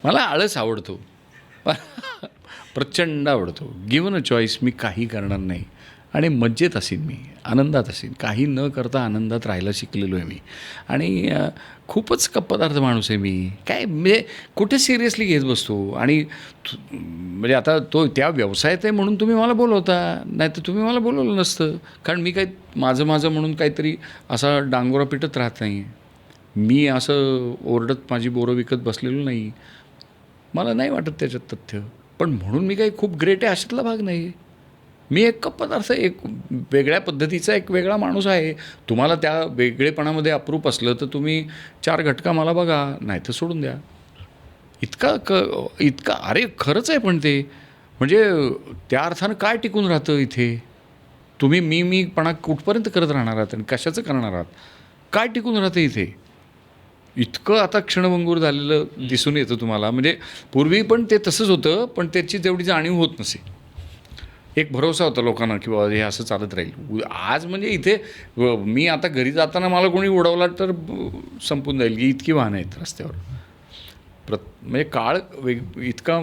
मला आळस आवडतो. प्रचंड आवडतो. गिव्हन अ चॉईस मी काही करणार नाही आणि मज्जेत असेन, मी आनंदात असेन. काही न करता आनंदात राहायला शिकलेलो आहे मी. आणि खूपच कप्पदार्थ माणूस आहे मी. काय म्हणजे कुठे सिरियसली घेत बसतो. आणि म्हणजे आता तो त्या व्यवसायात आहे म्हणून तुम्ही मला बोलवता, नाही तर तुम्ही मला बोलवलं नसतं. कारण मी काही माझं माझं म्हणून काहीतरी असा डांगोरा पिटत राहत नाही. मी असं ओरडत माझी बोरं विकत बसलेलो नाही. मला नाही वाटत त्याच्यात तथ्य. पण म्हणून मी काही खूप ग्रेट आहे अशातला भाग नाही. मी एक पदार्थ, एक वेगळ्या पद्धतीचा एक वेगळा माणूस आहे. तुम्हाला त्या वेगळेपणामध्ये अप्रूप असलं तर तुम्ही 4 घटका मला बघा, नाही तर सोडून द्या. इतका अरे खरंच आहे. पण ते म्हणजे त्या अर्थानं काय टिकून राहतं इथे. तुम्ही मीपणा कुठपर्यंत करत राहणार आहात आणि कशाचं करणार आहात. काय टिकून राहतं इथे. इतकं आता क्षणभंगूर झालेलं दिसून येतं तुम्हाला. म्हणजे पूर्वी पण ते तसंच होतं, पण त्याची तेवढी जाणीव होत नसे. एक भरोसा होता लोकांना की बाबा हे असं चालत राहील. आज म्हणजे इथे मी आता घरी जाताना मला कोणी उडवला तर संपून जाईल की इतकी वाहनं आहेत रस्त्यावर. म्हणजे काळ इतका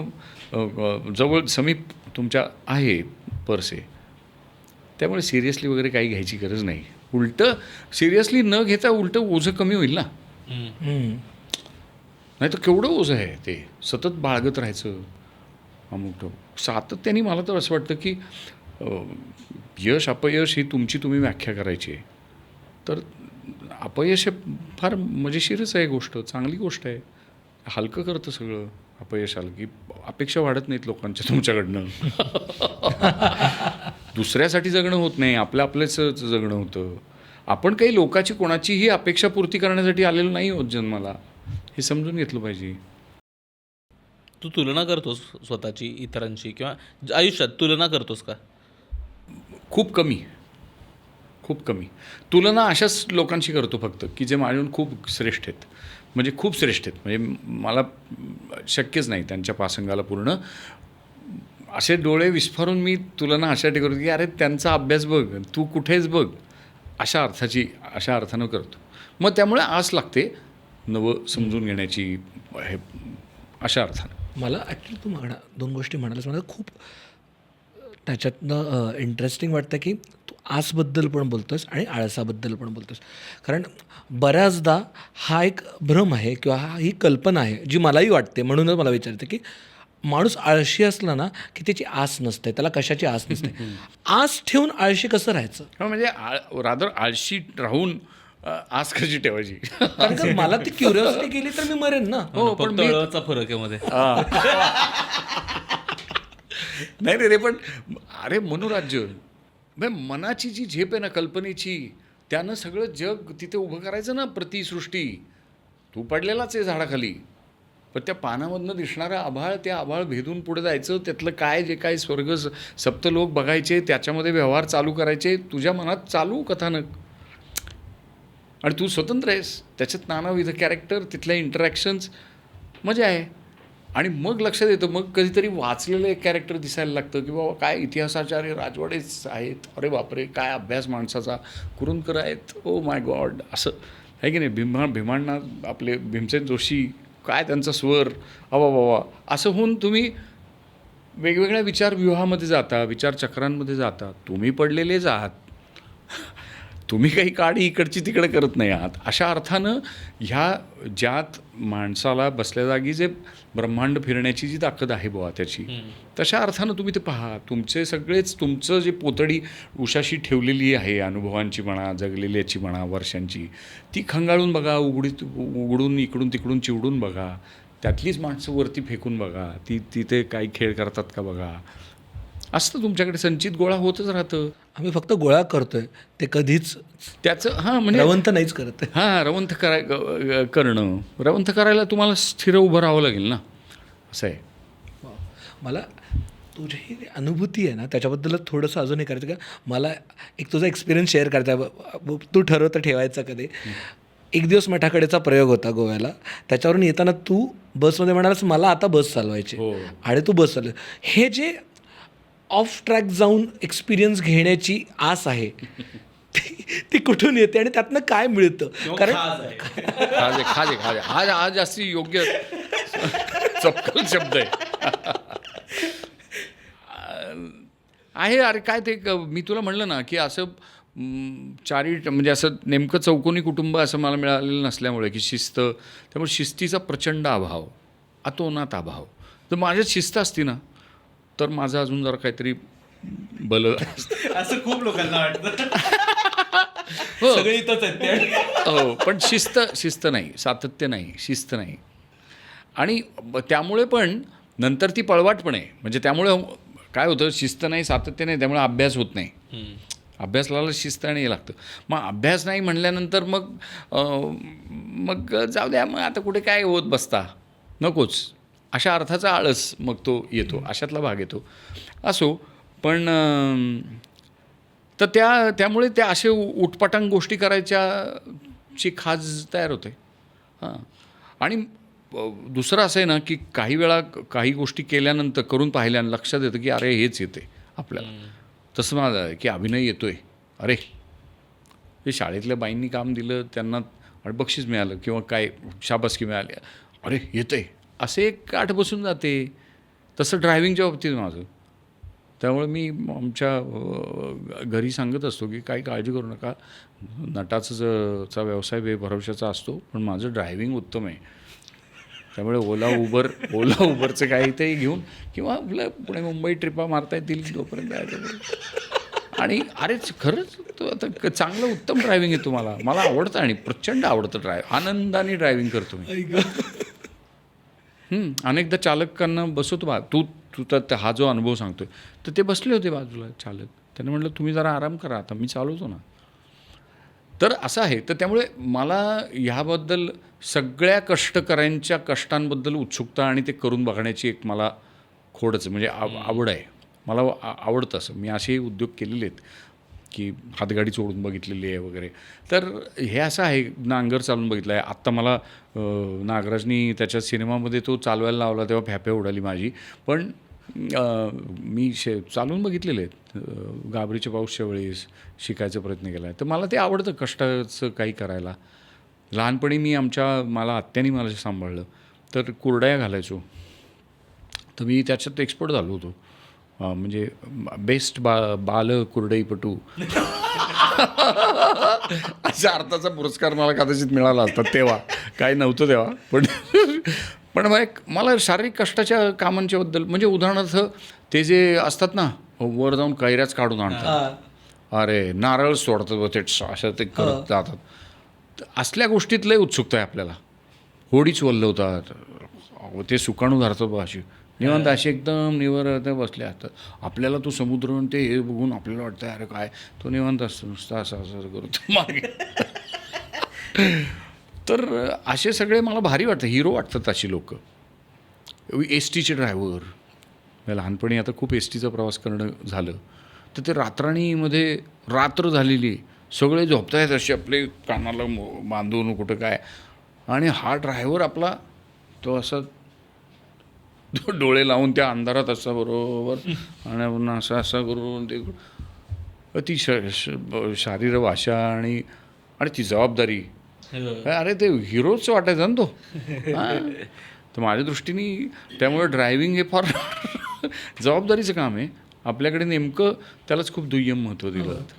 जवळ समीप तुमच्या आहे परसे. त्यामुळे सिरियसली वगैरे काही घ्यायची गरज नाही. उलटं सिरियसली न घेता उलटं ओझं कमी होईल ना. नाही तर केवढं ओझं आहे ते सतत बाळगत राहायचं. अमुक सातत्याने मला तर असं वाटतं की यश अपयश ही तुम्ही व्याख्या करायची आहे. तर अपयश हे फार मजेशीरच आहे गोष्ट, चांगली गोष्ट आहे. हलकं करतं सगळं. अपयश आलं की अपेक्षा वाढत नाहीत लोकांच्या तुमच्याकडनं. दुसऱ्यासाठी जगणं होत नाही, आपलेच जगणं होतं. आपण काही लोकाची कोणाचीही अपेक्षा पूर्ती करण्यासाठी आलेलो नाही होत जन्माला. हे समजून घेतलं पाहिजे. तू तुलना करतोस स्वतःची इतरांशी किंवा आयुष्यात तुलना करतोस का? खूप कमी. तुलना अशाच लोकांशी करतो फक्त की जे माझ्याहून खूप श्रेष्ठ आहेत. म्हणजे खूप श्रेष्ठ आहेत. म्हणजे मला शक्यच नाही त्यांच्या पासंगाला पूर्ण. असे डोळे विस्फारून मी तुलना अशासाठी करतो की अरे त्यांचा अभ्यास बघ, तू कुठेच बघ. अशा अर्थानं करतो. मग त्यामुळे आस लागते नवं समजून घेण्याची. हे अशा अर्थानं. मला ॲक्च्युली तू 2 गोष्टी म्हणालास. मला खूप त्याच्यातनं इंटरेस्टिंग वाटतं की तू आसबद्दल पण बोलतो आहेस आणि आळसाबद्दल पण बोलतो आहेस. कारण बऱ्याचदा हा एक भ्रम आहे किंवा ही कल्पना आहे जी मलाही वाटते. म्हणूनच मला विचारते की माणूस आळशी असला ना की त्याची आस नसते, त्याला कशाची आस नसते. आस ठेवून आळशी कसं राहायचं. म्हणजे रादर आळशी राहून आस कशी ठेवायची. कारण का मला ती क्युरिओसिटी केली तर मी मरेन ना. हो, पण तळाचा फरक आहे मध्ये. नाही रे, पण अरे मनोराज्य म्हणजे मनाची जी झेप आहे ना कल्पनेची, त्यानं सगळं जग तिथे उभं करायचं ना. प्रतिसृष्टी तू पडलेलाच आहे झाडाखाली, पण त्या पानामधनं दिसणारा आभाळ, त्या आभाळ भेदून पुढे जायचं. त्यातलं काय जे काय स्वर्ग सप्तलोक बघायचे, त्याच्यामध्ये व्यवहार चालू करायचे. तुझ्या मनात चालू कथानक. आणि तू स्वतंत्र आहेस. त्याच्यात नानाविध कॅरेक्टर, तिथल्या इंटरॅक्शन्स, मजा आहे. आणि मग लक्षात येतं, मग कधीतरी वाचलेलं एक कॅरेक्टर दिसायला लागतं की बाबा काय इतिहासाचार्य राजवाडेच आहेत. अरे बापरे, काय अभ्यास माणसाचा. कुरुंदकर आहेत. Oh my God. असं आहे की नाही. भीमांना आपले भीमसेन जोशी, काय त्यांचा स्वर, अवा बाबा. असं होऊन तुम्ही वेगवेगळ्या विचारव्यूहामध्ये जाता, विचारचक्रांमध्ये जाता. तुम्ही पडलेलेच आहात. तुम्ही काही काडी इकडची तिकडे करत नाही आहात. अशा अर्थानं ह्या ज्यात माणसाला बसल्या जागी जे ब्रह्मांड फिरण्याची जी ताकद आहे बुवा त्याची, तशा अर्थानं तुम्ही ते पहा. तुमचं जे पोतडी उशाशी ठेवलेली आहे अनुभवांची म्हणा, जगलेल्याची म्हणा, वर्षांची, ती खंगाळून बघा. उघडून इकडून तिकडून चिवडून बघा. त्यातलीच माणसं वरती फेकून बघा. तिथे काही खेळ करतात का बघा. असतं तुमच्याकडे संचित गोळा होतच राहतं. आम्ही फक्त गोळा करतोय, ते कधीच त्याचं म्हणजे रवंथ नाहीच करत. रवंथ करणं. रवंथ करायला तुम्हाला स्थिर उभं राहावं लागेल ना. असं आहे. मला तुझी ही अनुभूती आहे ना त्याच्याबद्दलच थोडंसं अजून हे करायचं का. मला एक तुझा एक्सपिरियन्स शेअर करता. तू ठरवतं ठेवायचं कधी. एक दिवस मठाकडेचा प्रयोग होता गोव्याला. त्याच्यावरून येताना तू बसमध्ये म्हणालास मला आता बस चालवायची. आणि तू बस चालव. हे जे ऑफ ट्रॅक जाऊन एक्सपिरियन्स घेण्याची आस आहे ती कुठून येते आणि त्यातनं काय मिळतं. कारण खाज आहे. आज जास्ती योग्य चपकल शब्द आहे अरे काय ते मी तुला म्हणलं ना की असं म्हणजे असं नेमकं चौकोनी कुटुंब असं मला मिळालेलं नसल्यामुळे की शिस्त, त्यामुळे शिस्तीचा प्रचंड अभाव, अतोनात अभाव. जर माझ्यात शिस्त असती ना तर माझं अजून जरा काहीतरी बल असं खूप लोकांना वाटतं. हो. सगळे इथंच आहेत ते. हो, पण शिस्त नाही, सातत्य नाही, शिस्त नाही. आणि त्यामुळे पण नंतर ती पळवाट पण आहे. म्हणजे त्यामुळे काय होतं, शिस्त नाही, सातत्य नाही, त्यामुळे अभ्यास होत नाही. अभ्यासाला शिस्त आणि हे लागतं. मग अभ्यास नाही म्हणल्यानंतर मग जाऊ द्या, मग आता कुठे काय होत बसता, नकोच, अशा अर्थाचा आळस मग तो येतो, अशातला भाग येतो. असो, पण तर त्यामुळे त्या असे उटपटांग गोष्टी करायच्याची खाज तयार होते. हां. आणि दुसरं असं आहे ना की काही वेळा काही गोष्टी केल्यानंतर, करून पाहिल्यानं लक्षात येतं की अरे हेच येते आपल्याला. तसं माझं आहे की अभिनय येतोय, अरे हे शाळेतल्या बाईंनी काम दिलं, त्यांना बक्षीस मिळालं किंवा काय शाबासकी मिळाली, अरे येतंय, असे एक गाठ बसून जाते. तसं ड्रायव्हिंगच्या बाबतीत माझं. त्यामुळे मी आमच्या घरी सांगत असतो की काही काळजी करू नका, नटाचा व्यवसाय बेभरवशाचा असतो, पण माझं ड्रायव्हिंग उत्तम आहे. त्यामुळे ओला उबरचं काही ते घेऊन किंवा आपलं पुणे मुंबई ट्रिपा मारता येतील तोपर्यंत जायचं. आणि अरेच खरंच तो आता चांगलं उत्तम ड्रायव्हिंग आहे तुम्हाला, मला आवडतं आणि प्रचंड आवडतं आनंदाने ड्रायव्हिंग करतो मी. अनेकदा चालकांना बसवतो तू तर हा जो अनुभव सांगतोय, तर ते बसले होते बाजूला चालक. त्यांनी म्हटलं तुम्ही जरा आराम करा, आता मी चालवतो ना. तर असं आहे. तर त्यामुळे मला ह्याबद्दल सगळ्या कष्टकऱ्यांच्या कष्टांबद्दल उत्सुकता आणि ते करून बघण्याची एक मला खोडच म्हणजे आवड आहे. मला आवडतं असं. मी असेही उद्योग केलेले आहेत की हातगाडी चोडून बघितलेली आहे वगैरे. तर हे असं आहे, नांगर चालून बघितलं आहे. आत्ता मला नागराजनी त्याच्या सिनेमामध्ये तो चालवायला लावला तेव्हा फॅफ्या उडाली माझी. पण मी चालवून बघितलेले आहेत. गाबरीच्या पाऊसच्या वेळेस शिकायचा प्रयत्न केला आहे. तर मला ते आवडतं कष्टाचं काही करायला. लहानपणी मला आत्यानी मला सांभाळलं, तर कुरडया घालायचो. तर मी त्याच्यात एक्सपर्ट झालो होतो. म्हणजे बेस्ट बाल कुरडईपटू अशा अर्थाचा पुरस्कार मला कदाचित मिळाला असता तेव्हा. काय नव्हतं तेव्हा. पण मला शारीरिक कष्टाच्या कामांच्याबद्दल, म्हणजे उदाहरणार्थ ते जे असतात ना, वर जाऊन कैऱ्याच काढून आणतात, अरे नारळ सोडतात ते असं ते करत जातात, असल्या गोष्टीत लय उत्सुकता आहे आपल्याला. होडीच वल्लवतात, ते सुकाणू धरतात बा अशी निवांत, अशी एकदम निवर बसले असतात. आपल्याला तो समुद्र ते हे बघून आपल्याला वाटतं अरे काय, तो निवांत असतो नुसतं असं असं करतो मागे. तर असे सगळे मला भारी वाटतं, हिरो वाटतात अशी लोक. एस टीचे ड्रायव्हर, लहानपणी आता खूप एस टीचा प्रवास करणं झालं, तर ते रातराणीमध्ये रात्र झालेली, सगळे झोपतायत असे आपले कानाला बांधून कुठं काय, आणि हा ड्रायव्हर आपला तो असा डोळे लावून त्या अंधारात असा बरोबर आणि पुन्हा असं करून ते ती शारीर भाषा आणि ती जबाबदारी, अरे ते हिरोच वाटायचा ना तो. तर माझ्या दृष्टीने त्यामुळे ड्रायव्हिंग हे फार जबाबदारीचं काम आहे. आपल्याकडे नेमकं त्यालाच खूप दुय्यम महत्त्व दिलं जातं.